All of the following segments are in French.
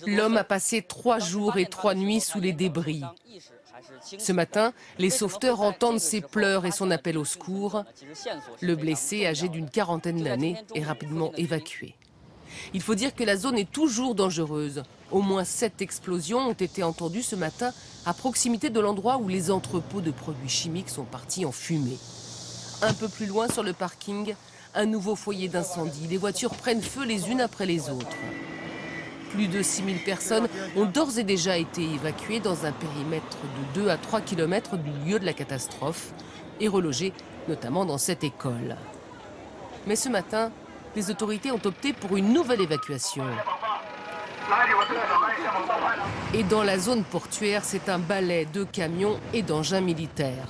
L'homme a passé 3 jours et 3 nuits sous les débris. Ce matin, les sauveteurs entendent ses pleurs et son appel au secours. Le blessé, âgé d'une quarantaine d'années, est rapidement évacué. Il faut dire que la zone est toujours dangereuse. Au moins 7 explosions ont été entendues ce matin à proximité de l'endroit où les entrepôts de produits chimiques sont partis en fumée. Un peu plus loin sur le parking, un nouveau foyer d'incendie. Les voitures prennent feu les unes après les autres. Plus de 6000 personnes ont d'ores et déjà été évacuées dans un périmètre de 2 à 3 km du lieu de la catastrophe et relogées notamment dans cette école. Mais ce matin, les autorités ont opté pour une nouvelle évacuation. Et dans la zone portuaire, c'est un balai de camions et d'engins militaires.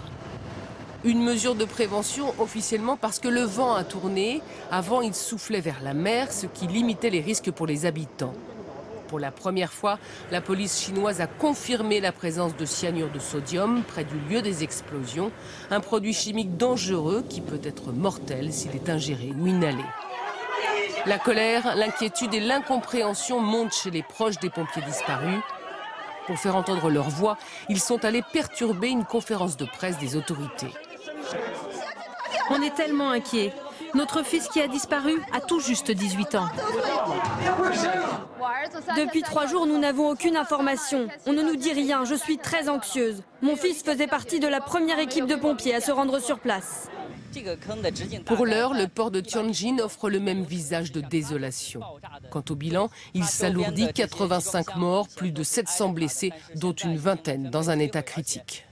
Une mesure de prévention officiellement parce que le vent a tourné. Avant, il soufflait vers la mer, ce qui limitait les risques pour les habitants. Pour la première fois, la police chinoise a confirmé la présence de cyanure de sodium près du lieu des explosions, un produit chimique dangereux qui peut être mortel s'il est ingéré ou inhalé. La colère, l'inquiétude et l'incompréhension montent chez les proches des pompiers disparus. Pour faire entendre leur voix, ils sont allés perturber une conférence de presse des autorités. On est tellement inquiets. Notre fils qui a disparu a tout juste 18 ans. Depuis 3 jours, nous n'avons aucune information. On ne nous dit rien. Je suis très anxieuse. Mon fils faisait partie de la première équipe de pompiers à se rendre sur place. Pour l'heure, le port de Tianjin offre le même visage de désolation. Quant au bilan, il s'alourdit, 85 morts, plus de 700 blessés, dont une vingtaine dans un état critique.